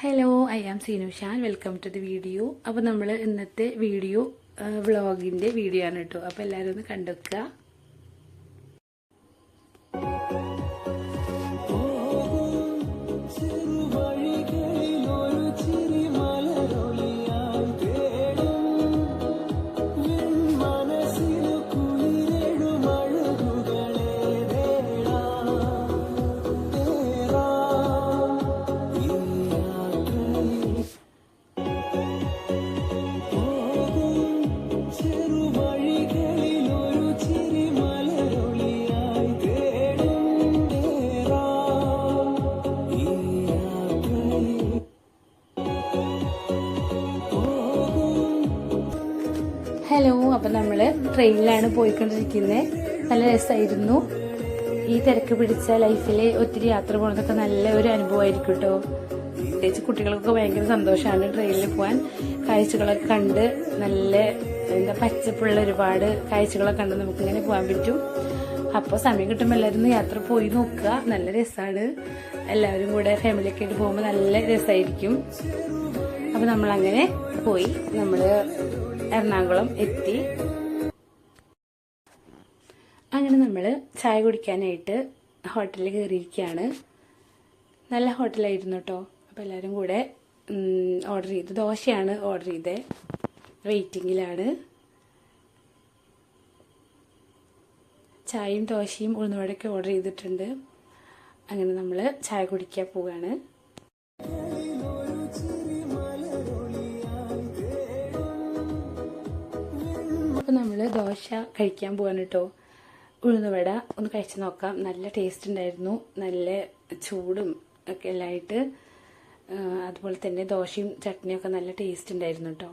Hello, I am Seenushan. Welcome to the video. അപ്പോൾ നമ്മൾ ഇന്നത്തെ വീഡിയോ വ്ളോഗിൻ്റെ വീഡിയോ ആണ് കേട്ടോ. അപ്പോൾ എല്ലാവരും ഒന്ന് കണ്ടുവെക്കുക. ഹലോ, അപ്പം നമ്മൾ ട്രെയിനിലാണ് പോയിക്കൊണ്ടിരിക്കുന്നത്. നല്ല രസമായിരുന്നു. ഈ തിരക്ക് പിടിച്ച ലൈഫിൽ ഒത്തിരി യാത്ര പോകുന്നതൊക്കെ നല്ല ഒരു അനുഭവമായിരിക്കും കേട്ടോ. പ്രത്യേകിച്ച് കുട്ടികൾക്കൊക്കെ ഭയങ്കര സന്തോഷമാണ് ട്രെയിനിൽ പോകാൻ. കാഴ്ചകളൊക്കെ കണ്ട് നല്ല പച്ചപ്പുള്ള ഒരുപാട് കാഴ്ചകളൊക്കെ കണ്ട് നമുക്കിങ്ങനെ പോകാൻ പറ്റും. അപ്പോൾ സമയം കിട്ടുമ്പോൾ എല്ലാവരും യാത്ര പോയി നോക്കുക. നല്ല രസമാണ്. എല്ലാവരും കൂടെ ഫാമിലിയൊക്കെ ആയിട്ട് പോകുമ്പോൾ നല്ല രസമായിരിക്കും. അപ്പോൾ നമ്മളങ്ങനെ പോയി നമ്മൾ എറണാകുളം എത്തി. അങ്ങനെ നമ്മൾ ചായ കുടിക്കാനായിട്ട് ഹോട്ടലിൽ കയറിയിരിക്കുകയാണ്. നല്ല ഹോട്ടലായിരുന്നു കേട്ടോ. അപ്പോൾ എല്ലാവരും കൂടെ ഓർഡർ ചെയ്ത് ദോശയാണ് ഓർഡർ ചെയ്തത്. വെയിറ്റിങ്ങിലാണ്. ചായയും ദോശയും ഉഴുന്നുവടയൊക്കെ ഓർഡർ ചെയ്തിട്ടുണ്ട്. അങ്ങനെ നമ്മൾ ചായ കുടിക്കാൻ പോവുകയാണ്. അപ്പോൾ നമ്മൾ ദോശ കഴിക്കാൻ പോകാൻ കേട്ടോ. ഉഴുന്നുവട ഒന്ന് കഴിച്ച് നോക്കാം. നല്ല ടേസ്റ്റ് ഉണ്ടായിരുന്നു. നല്ല ചൂടും ഒക്കെ എല്ലാമായിട്ട്. അതുപോലെ തന്നെ ദോശയും ചട്നിയൊക്കെ നല്ല ടേസ്റ്റ് ഉണ്ടായിരുന്നു കേട്ടോ.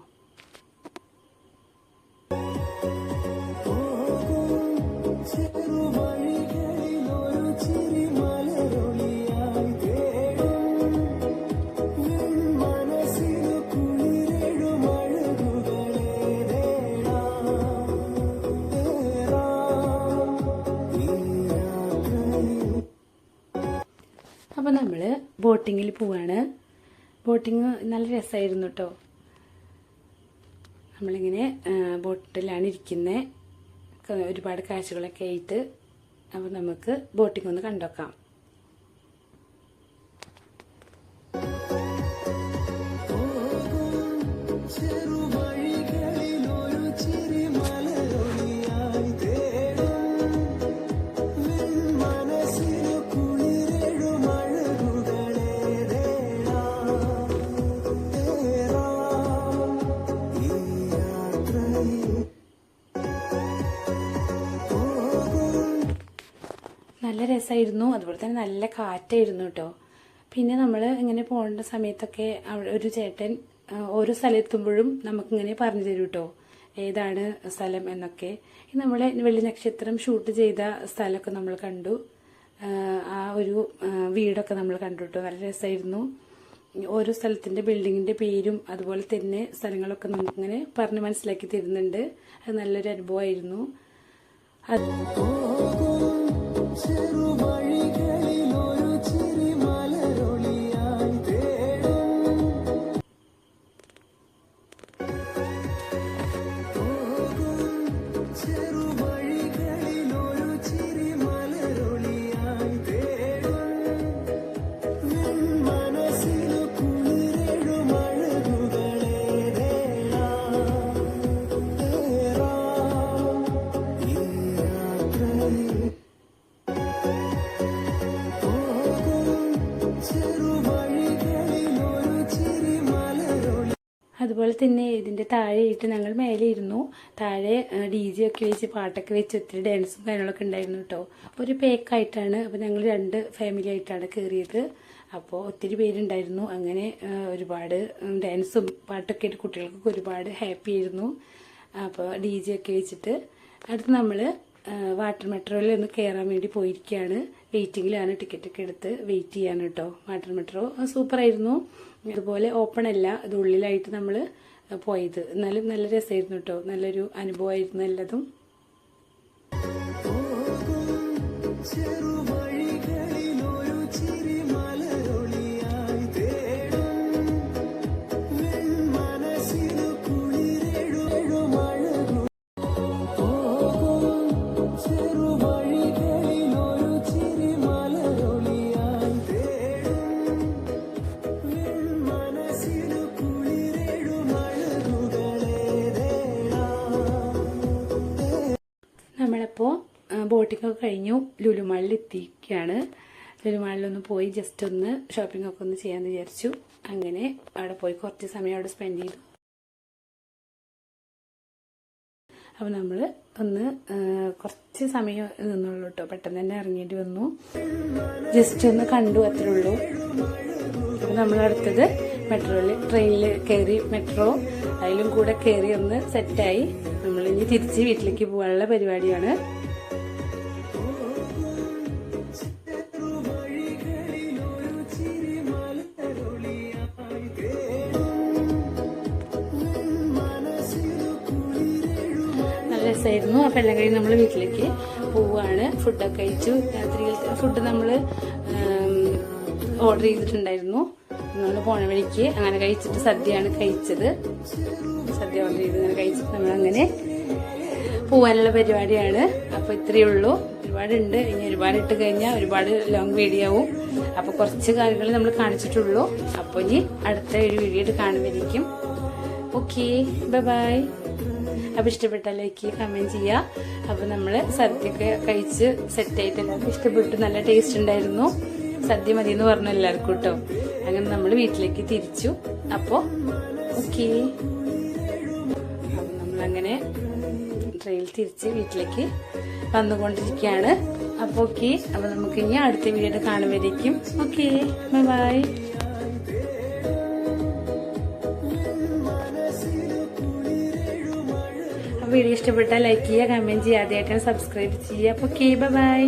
അപ്പോൾ നമ്മൾ ബോട്ടിങ്ങിൽ പോവാണ്. ബോട്ടിങ് നല്ല രസമായിരുന്നു കേട്ടോ. നമ്മളിങ്ങനെ ബോട്ടിലാണ് ഇരിക്കുന്നത്. ഒരുപാട് കാഴ്ചകളൊക്കെ ആയിട്ട്. അപ്പോൾ നമുക്ക് ബോട്ടിങ് ഒന്ന് കണ്ടുവെക്കാം. നല്ല രസമായിരുന്നു. അതുപോലെ തന്നെ നല്ല കാറ്റായിരുന്നു കേട്ടോ. പിന്നെ നമ്മൾ ഇങ്ങനെ പോകേണ്ട സമയത്തൊക്കെ അവിടെ ഒരു ചേട്ടൻ ഓരോ സ്ഥലമെത്തുമ്പോഴും നമുക്കിങ്ങനെ പറഞ്ഞു തരും കേട്ടോ, ഏതാണ് സ്ഥലം എന്നൊക്കെ. നമ്മൾ വെള്ളി നക്ഷത്രം ഷൂട്ട് ചെയ്ത സ്ഥലമൊക്കെ നമ്മൾ കണ്ടു. ആ ഒരു വീടൊക്കെ നമ്മൾ കണ്ടു കേട്ടോ. നല്ല രസമായിരുന്നു. ഓരോ സ്ഥലത്തിൻ്റെ ബിൽഡിങ്ങിൻ്റെ പേരും അതുപോലെ തന്നെ സ്ഥലങ്ങളൊക്കെ നമുക്കിങ്ങനെ പറഞ്ഞ് മനസ്സിലാക്കി തരുന്നുണ്ട്. അത് നല്ലൊരു അനുഭവമായിരുന്നു. അതുപോലെ തന്നെ ഇതിൻ്റെ താഴെയായിട്ട് ഞങ്ങൾ മേലെ ഇരുന്നു. താഴെ DJ ഒക്കെ വെച്ച് പാട്ടൊക്കെ വെച്ച് ഒത്തിരി ഡാൻസും കാര്യങ്ങളൊക്കെ ഉണ്ടായിരുന്നു കേട്ടോ. ഒരു പേക്കായിട്ടാണ്. അപ്പോൾ ഞങ്ങൾ 2 ഫാമിലി ആയിട്ടാണ് കയറിയത്. അപ്പോൾ ഒത്തിരി പേരുണ്ടായിരുന്നു. അങ്ങനെ ഒരുപാട് ഡാൻസും പാട്ടൊക്കെ ആയിട്ട് കുട്ടികൾക്കൊക്കെ ഒരുപാട് ഹാപ്പി ആയിരുന്നു. അപ്പോൾ DJ ഒക്കെ വെച്ചിട്ട് അടുത്ത് നമ്മൾ വാട്ടർ മെട്രോയിൽ ഒന്ന് കയറാൻ വേണ്ടി പോയിരിക്കുകയാണ്. വെയിറ്റിങ്ങിലാണ്. ടിക്കറ്റൊക്കെ എടുത്ത് വെയിറ്റ് ചെയ്യാൻ കേട്ടോ. വാട്ടർ മെട്രോ സൂപ്പറായിരുന്നു. അതുപോലെ ഓപ്പൺ അല്ല, ഇത് ഉള്ളിലായിട്ട് നമ്മൾ പോയത്. എന്നാലും നല്ല രസമായിരുന്നു കേട്ടോ. നല്ലൊരു അനുഭവമായിരുന്നു എല്ലാതും. ഔട്ടിംഗ് ഒക്കെ കഴിഞ്ഞു. ലുലു മാളിൽ എത്തിയിരിക്കുകയാണ്. ലുലു മാളിലൊന്ന് പോയി ജസ്റ്റ് ഒന്ന് ഷോപ്പിംഗ് ഒക്കെ ഒന്ന് ചെയ്യാമെന്ന് വിചാരിച്ചു. അങ്ങനെ അവിടെ പോയി കുറച്ച് സമയം അവിടെ സ്പെൻഡ് ചെയ്തു. അപ്പോൾ നമ്മൾ ഒന്ന് കുറച്ച് സമയം നിന്നുള്ളൂ കേട്ടോ. പെട്ടെന്ന് തന്നെ ഇറങ്ങേണ്ടി വന്നു. ജസ്റ്റ് ഒന്ന് കണ്ടു, അത്രേ ഉള്ളൂ. അപ്പോൾ നമ്മൾ അടുത്തത് ട്രെയിനിൽ കയറി, മെട്രോ അതിലും കൂടെ കയറി ഒന്ന് സെറ്റായി നമ്മളിനി തിരിച്ച് വീട്ടിലേക്ക് പോകാനുള്ള പരിപാടിയാണ്. രസമായിരുന്നു. അപ്പം എല്ലാം കഴിഞ്ഞ് നമ്മൾ വീട്ടിലേക്ക് പോവുകയാണ്. ഫുഡൊക്കെ കഴിച്ചു. രാത്രിയിൽ ഫുഡ് നമ്മൾ ഓർഡർ ചെയ്തിട്ടുണ്ടായിരുന്നു. നമ്മൾ പോണ വഴിക്ക് അങ്ങനെ കഴിച്ചിട്ട് സദ്യയാണ് കഴിച്ചത്. സദ്യ ഓർഡർ ചെയ്ത് അങ്ങനെ കഴിച്ചിട്ട് നമ്മളങ്ങനെ പോകാനുള്ള പരിപാടിയാണ്. അപ്പോൾ ഇത്രയേ ഉള്ളൂ. ഒരുപാടുണ്ട്. ഇനി ഒരുപാട് ഇട്ട് കഴിഞ്ഞാൽ ഒരുപാട് ലോങ് വീഡിയോ ആവും. അപ്പോൾ കുറച്ച് കാര്യങ്ങൾ നമ്മൾ കാണിച്ചിട്ടുള്ളൂ. അപ്പോൾ ഇനി അടുത്ത ഒരു വീഡിയോ കാണുമായിരിക്കും. Okay, bye. അപ്പോൾ ഇഷ്ടപ്പെട്ടാൽ ലൈക്ക് ചെയ്യുക, കമൻറ്റ് ചെയ്യുക. അപ്പോൾ നമ്മൾ സദ്യയൊക്കെ കഴിച്ച് സെറ്റായിട്ട് എല്ലാവർക്കും ഇഷ്ടപ്പെട്ടു. നല്ല ടേസ്റ്റ് ഉണ്ടായിരുന്നു. സദ്യ മതി എന്ന് പറഞ്ഞു എല്ലാവർക്കും കേട്ടോ. അങ്ങനെ നമ്മൾ വീട്ടിലേക്ക് തിരിച്ചു. അപ്പോൾ ഓക്കെ, അപ്പം നമ്മളങ്ങനെ ട്രെയിനിൽ തിരിച്ച് വീട്ടിലേക്ക് വന്നുകൊണ്ടിരിക്കുകയാണ്. അപ്പോൾ ഓക്കെ, അപ്പോൾ നമുക്ക് ഇനി അടുത്ത വീഡിയോ കാണുമായിരിക്കും. Okay, bye. വീഡിയോ ഇഷ്ടപ്പെട്ടാൽ ലൈക്ക് ചെയ്യുക, കമൻറ്റ് ചെയ്യുക, ആദ്യമായിട്ടാണ് സബ്സ്ക്രൈബ് ചെയ്യുക. അപ്പോൾ ഓക്കെ, ബൈ.